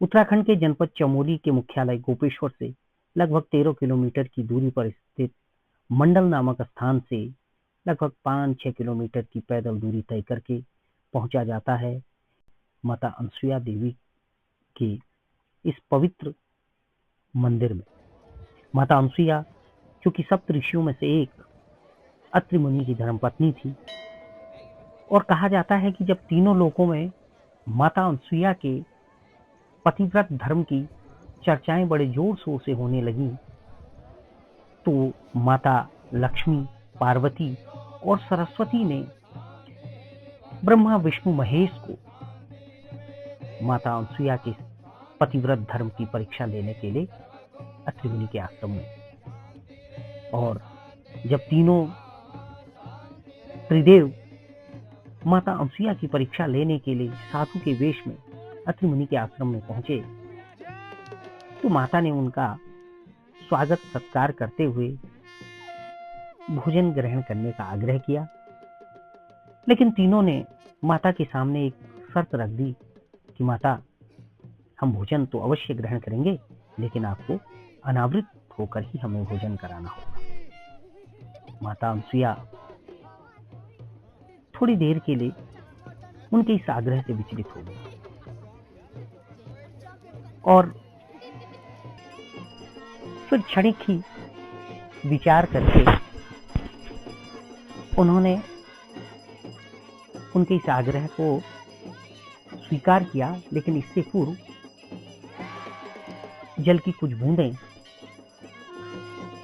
उत्तराखंड के जनपद चमोली के मुख्यालय गोपेश्वर से लगभग 13 किलोमीटर की दूरी पर स्थित मंडल नामक स्थान से लगभग 5-6 किलोमीटर की पैदल दूरी तय करके पहुंचा जाता है माता अनसुया देवी के इस पवित्र मंदिर में। माता अनसुया, जो कि सप्त ऋषियों में से एक अत्रि मुनि की धर्मपत्नी थी, और कहा जाता है कि जब तीनों लोकों में माता अनसुया के पतिव्रत धर्म की चर्चाएं बड़े जोर शोर से होने लगी, तो माता लक्ष्मी, पार्वती और सरस्वती ने ब्रह्मा, विष्णु, महेश को माता अनसुया के पतिव्रत धर्म की परीक्षा लेने के लिए अत्रि मुनि के आश्रम में। और जब तीनों त्रिदेव माता अनसुया की परीक्षा लेने के लिए साधु के वेश में अत्रि मुनि के आश्रम में पहुंचे, तो माता ने उनका स्वागत सत्कार करते हुए भोजन ग्रहण करने का आग्रह किया। लेकिन तीनों ने माता के सामने एक शर्त रख दी कि माता, हम भोजन तो अवश्य ग्रहण करेंगे, लेकिन आपको अनावृत होकर ही हमें भोजन कराना होगा। माता अनसुया थोड़ी देर के लिए उनके इस आग्रह से विचलित हो गई और फिर क्षणिक ही विचार करके उन्होंने उनके इस आग्रह को स्वीकार किया। लेकिन इससे पूर्व जल की कुछ बूंदें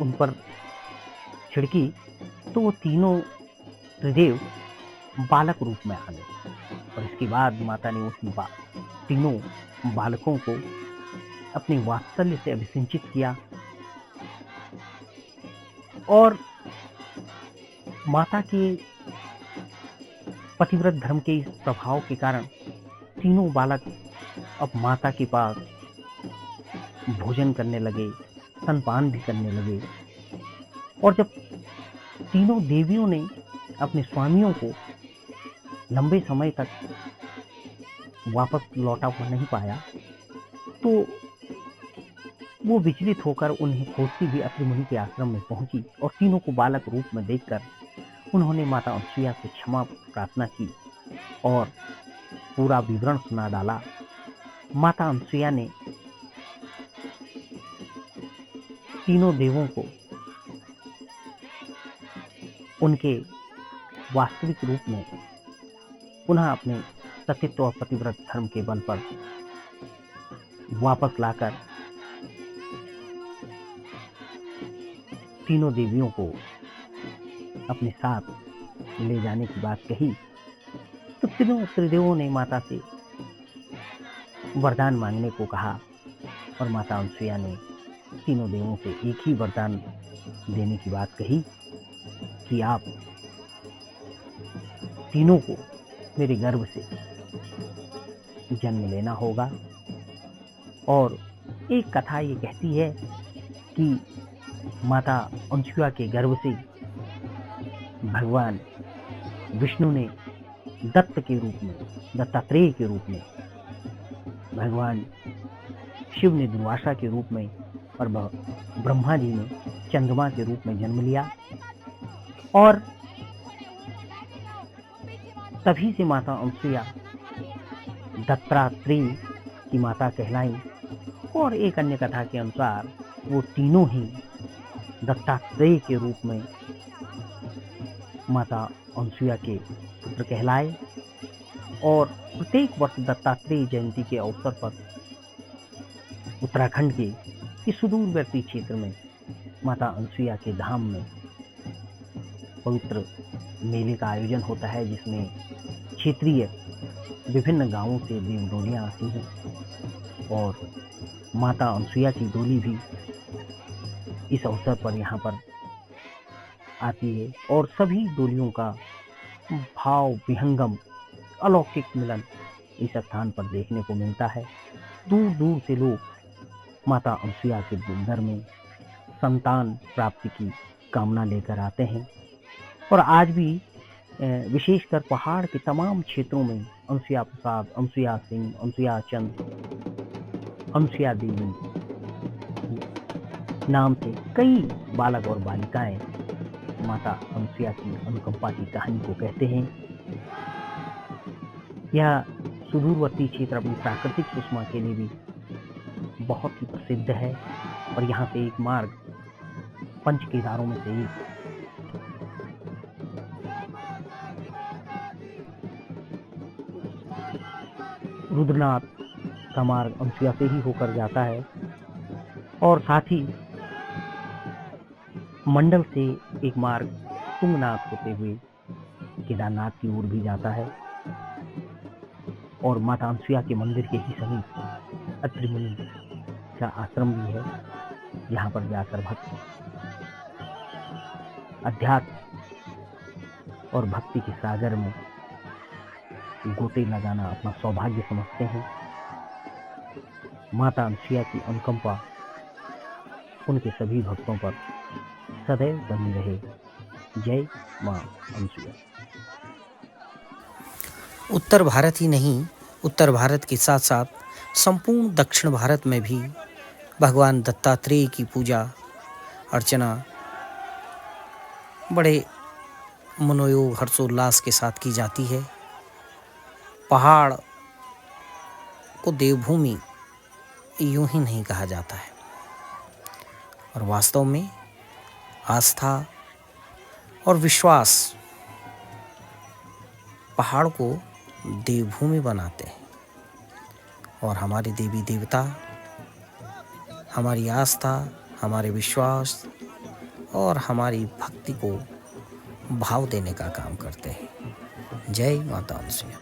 उन पर छिड़की, तो वो तीनों त्रिदेव बालक रूप में आ गए। और इसके बाद माता ने उस तीनों बालकों को अपने वात्सल्य से अभिसिंचित किया और माता के पतिव्रत धर्म के इस प्रभाव के कारण तीनों बालक अब माता के पास भोजन करने लगे, स्तनपान भी करने लगे। और जब तीनों देवियों ने अपने स्वामियों को लंबे समय तक वापस लौटा हुआ नहीं पाया, तो वो विचलित होकर उन्हें खोजती भी अत्रि मुनि के आश्रम में पहुंची और तीनों को बालक रूप में देखकर उन्होंने माता अनसुया से क्षमा प्रार्थना की और पूरा विवरण सुना डाला। माता अनसुया ने तीनों देवों को उनके वास्तविक रूप में पुनः अपने सतीत्व और पतिव्रत धर्म के बल पर वापस लाकर तीनों देवियों को अपने साथ ले जाने की बात कही। तो तीनों त्रिदेवों ने माता से वरदान मांगने को कहा और माता अनसुया ने तीनों देवों से एक ही वरदान देने की बात कही कि आप तीनों को मेरे गर्भ से जन्म लेना होगा। और एक कथा ये कहती है कि माता अनसुया के गर्भ से भगवान विष्णु ने दत्त के रूप में, दत्तात्रेय के रूप में, भगवान शिव ने दुर्वासा के रूप में और ब्रह्मा जी ने चंद्रमा के रूप में जन्म लिया। और तभी से माता अनसुया दत्तात्रेय की माता कहलाई। और एक अन्य कथा के अनुसार वो तीनों ही दत्तात्रेय के रूप में माता अनसुया के पुत्र कहलाए। और प्रत्येक वर्ष दत्तात्रेय जयंती के अवसर पर उत्तराखंड के इस सुदूरवर्ती क्षेत्र में माता अनसुया के धाम में पवित्र मेले का आयोजन होता है, जिसमें क्षेत्रीय विभिन्न गांवों से देव डोलियां आती हैं और माता अनसुया की डोली भी इस अवसर पर यहाँ पर आती है। और सभी डोलियों का भाव विहंगम अलौकिक मिलन इस स्थान पर देखने को मिलता है। दूर दूर से लोग माता अनसुया के दर में संतान प्राप्ति की कामना लेकर आते हैं। और आज भी विशेषकर पहाड़ के तमाम क्षेत्रों में अनसुया प्रसाद, अनसुया सिंह, अनसुया चंद अनुसुईया देवी नाम से कई बालक और बालिकाएं माता अनुसुईया की अनुकंपा की कहानी को कहते हैं। यह सुदूरवर्ती क्षेत्र अपनी प्राकृतिक सुषमा के लिए भी बहुत ही प्रसिद्ध है और यहाँ से एक मार्ग पंच केदारों में से एक रुद्रनाथ का मार्ग अनुसुईया से ही होकर जाता है और साथ ही मंडल से एक मार्ग तुंगनाथ होते हुए केदारनाथ की ओर भी जाता है और माता अनुसुईया के मंदिर के ही समीप अत्रि मुनि का आश्रम भी है, जहाँ पर जाकर भक्त अध्यात्म और भक्ति के सागर में गोते लगाना अपना सौभाग्य समझते हैं। माता अनुसुईया की अनुकंपा उनके सभी भक्तों पर सदैव बनी रहे। जय मां अनुसुईया। उत्तर भारत ही नहीं, उत्तर भारत के साथ साथ संपूर्ण दक्षिण भारत में भी भगवान दत्तात्रेय की पूजा अर्चना बड़े मनोयोग हर्षोल्लास के साथ की जाती है। पहाड़ को देवभूमि यूं ही नहीं कहा जाता है और वास्तव में आस्था और विश्वास पहाड़ को देवभूमि बनाते हैं और हमारे देवी देवता हमारी आस्था, हमारे विश्वास और हमारी भक्ति को भाव देने का काम करते हैं। जय माता अनुसुईया।